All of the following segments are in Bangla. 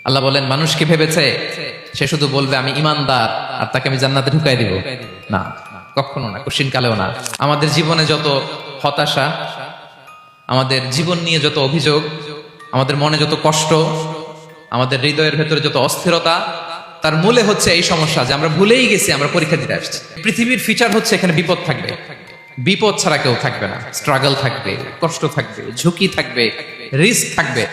আল্লাহ বলেন মানুষ কি ভেবেছে সে শুধু বলবে আমি ইমানদার আর তাকে আমি জান্নাতে ঢুকাই দিব? না, কখনো না, কঠিন কালেও না। আমাদের জীবনে যত হতাশা, আমাদের জীবন নিয়ে যত অভিযোগ, আমাদের মনে যত কষ্ট, আমাদের হৃদয়ের ভেতরে যত অস্থিরতা, তার মূলে হচ্ছে এই সমস্যা যে আমরা ভুলেই গেছি আমরা পরীক্ষা দিতে আসছি। পৃথিবীর ফিচার হচ্ছে এখানে বিপদ থাকবে, বিপদ ছাড়া কেউ থাকবে না। স্ট্রাগল থাকবে, কষ্ট থাকবে, ঝুঁকি থাকবে, রিস্ক থাকবে,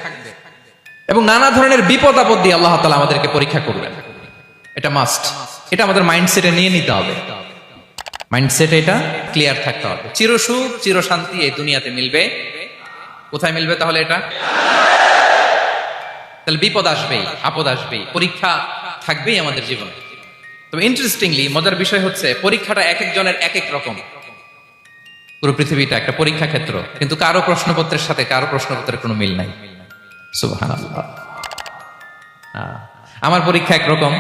এবং নানা ধরনের বিপদ আপদ দিয়ে আল্লাহ তাআলা আমাদেরকে পরীক্ষা করবেন। এটা মাস্ট, এটা আমাদের মাইন্ডসেটে নিয়ে নিতে হবে। মাইন্ডসেটে এটা ক্লিয়ার থাকতে হবে। চিরসুখ চিরশান্তি এই দুনিয়াতে মিলবে, কোথায় মিলবে তাহলে? এটা তাহলে বিপদ আসবেই, আপদ আসবেই, পরীক্ষা থাকবেই আমাদের জীবনে। তবে ইন্টারেস্টিংলি মজার বিষয় হচ্ছে পরীক্ষাটা এক একজনের এক এক রকম। পুরো পৃথিবীটা একটা পরীক্ষা ক্ষেত্র, কিন্তু কারো প্রশ্নপত্রের সাথে কারো প্রশ্নপত্রের কোনো মিল নাই। সুবহানাল্লাহ। আমার পরীক্ষা একরকম,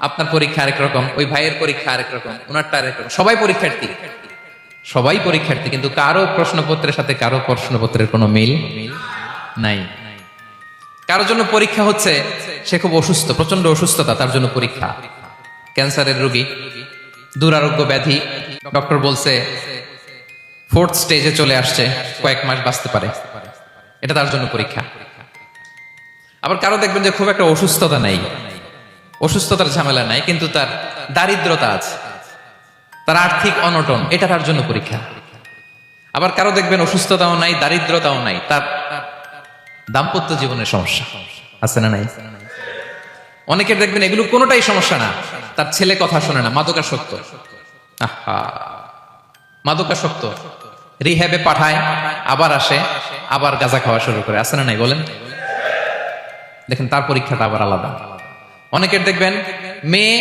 আপনার পরীক্ষা আরেক রকম, ওই ভাইয়ের পরীক্ষা আরেক রকম, ওনারটা আরেক রকম। সবাই পরীক্ষার্থী, সবাই পরীক্ষার্থী, কিন্তু কারো প্রশ্নপত্রের সাথে কারো প্রশ্নপত্রের কোনো মিল নাই। কারোর জন্য পরীক্ষা হচ্ছে সে খুব অসুস্থ, প্রচন্ড অসুস্থতা, তার জন্য পরীক্ষা। ক্যান্সারের রোগী, দুরারোগ্য ব্যাধি, ডক্টর বলছে 4th স্টেজে চলে আসছে, কয়েক মাস বাঁচতে পারে, এটা তার জন্য পরীক্ষা। আবার কারো দেখবেন যে খুব একটা অসুস্থতা নাই, অসুস্থতার ঝামেলা নাই, কিন্তু তার দারিদ্রতা আছে, তার আর্থিক অনটন, এটা তার জন্য পরীক্ষা। আবার কারো দেখবেন অসুস্থতাও নাই, দারিদ্রতাও নাই, তার দাম্পত্য জীবনের সমস্যা আছে না নাই? অনেকের দেখবেন এগুলো কোনোটাই সমস্যা না, তার ছেলে কথা শোনে না, মাদকাসক্ত। আহা, মাদকাসক্ত, রিহ্যাবে পাঠায়, আবার আসে, আবার গাঁজা খাওয়া শুরু করে, আছে না নাই বলেন? দেখেন তার পরীক্ষাটা আবার আলাদা। অনেকের দেখবেন মেয়ে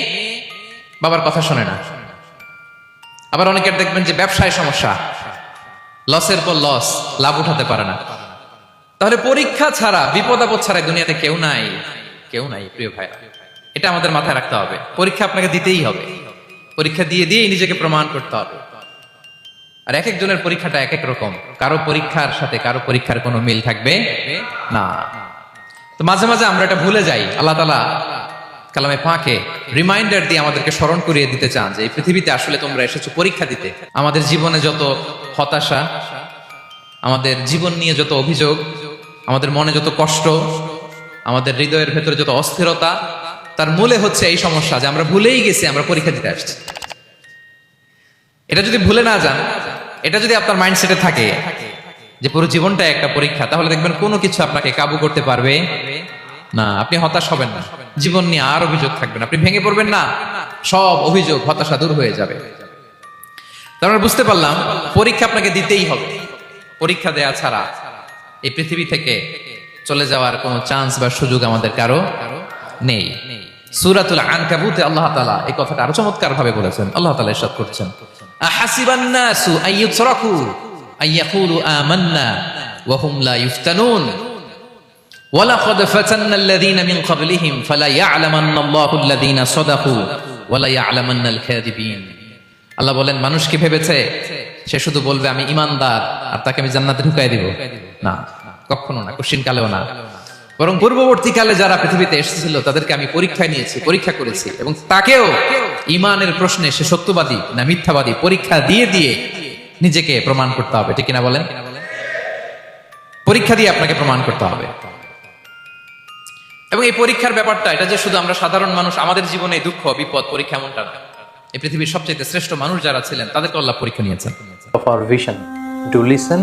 বাবার কথা শোনে না। আবার অনেকের দেখবেন যে ব্যবসায় সমস্যা, লসের পর লস, লাভ উঠাতে পারে না। তাহলে পরীক্ষা ছাড়া, বিপদ আপদ ছাড়া দুনিয়াতে কেউ নাই, কেউ নাই প্রিয় ভাই। এটা আমাদের মাথায় রাখতে হবে। পরীক্ষা আপনাকে দিতেই হবে, পরীক্ষা দিয়ে দিয়েই নিজেকে প্রমাণ করতে হবে। আর এক একজনের পরীক্ষাটা এক এক রকম, কারো পরীক্ষার সাথে কারো পরীক্ষার কোনো মিল থাকবে না। তো মাঝে মাঝে আমরা এটা ভুলে যাই। আল্লাহ তাআলা কালামে পাকে রিমাইন্ডার দিয়ে আমাদেরকে স্মরণ করিয়ে দিতে চান যে এই পৃথিবীতে আসলে তোমরা এসেছো পরীক্ষা দিতে। আমাদের জীবনে যত হতাশা, আমাদের জীবন নিয়ে যত অভিযোগ, আমাদের মনে যত কষ্ট, আমাদের হৃদয়ের ভেতরে যত অস্থিরতা, তার মূলে হচ্ছে এই সমস্যা যে আমরা ভুলেই গেছি আমরা পরীক্ষা দিতে আসছি। এটা যদি ভুলে না যান, এটা যদি আপনার মাইন্ডসেটে থাকে যে পুরো জীবনটা একটা পরীক্ষা, তাহলে দেখবেন কোনো কিছু আপনাকে কাবু করতে পারবে না। আপনি হতাশ হবেন না, জীবন নিয়ে আর অভিযোগ থাকবে না, আপনি ভেঙে পড়বেন না, সব অভিযোগ হতাশা দূর হয়ে যাবে। তার মানে বুঝতে পারলাম পরীক্ষা আপনাকে দিতেই হবে। পরীক্ষা দেয়া ছাড়া এই পৃথিবী থেকে চলে যাওয়ার কোনো চান্স বা সুযোগ আমাদের কারো নেই। সূরাতুল আনকাবুতে আল্লাহ তাআলা এই কথাটা আরো চমৎকার ভাবে বলেছেন। আল্লাহ তাআলা ইরশাদ করছেন, আহাসিবান নাসু আইয়ুতরাকু আইয়াকুলু আমান্না ওয়া হুম লা ইফতানুন ওয়ালাকাদ ফাতান্নাল্লাযীনা মিন ক্বাবলিহিম ফালা ইয়া'লামান্নাল্লাহুল্লাযীনা সাদাকু ওয়ালা ইয়া'লামান্নাল কাযিবিন। আল্লাহ বলেন মানুষ কি ভেবেছে সে শুধু বলবে আমি ইমানদার আর তাকে আমি জান্নাতে ঢুকাই দিব? না, কখনো না, কঠিন কালেও না। বরং পূর্ববর্তীকালে যারা পৃথিবীতে এসেছিল তাদেরকে আমি পরীক্ষায় নিয়েছি, পরীক্ষা করেছি, এবং তাকেও ইমানের প্রশ্নে সে সত্যবাদী না মিথ্যাবাদী পরীক্ষা দিয়ে দিয়ে নিজেকে প্রমাণ করতে হবে। ঠিক কিনা বলেন? পরীক্ষা দিয়ে আপনাকে প্রমাণ করতে হবে। এবং এই পরীক্ষার ব্যাপারটা, এটা যে শুধু আমরা সাধারণ মানুষ আমাদের জীবনে দুঃখ বিপদ পরীক্ষা এমনটা না। এই পৃথিবীর সবচেয়ে শ্রেষ্ঠ মানুষ যারা ছিলেন তাদেরকে আল্লাহ পরীক্ষা নিয়েছেন। Of our vision to listen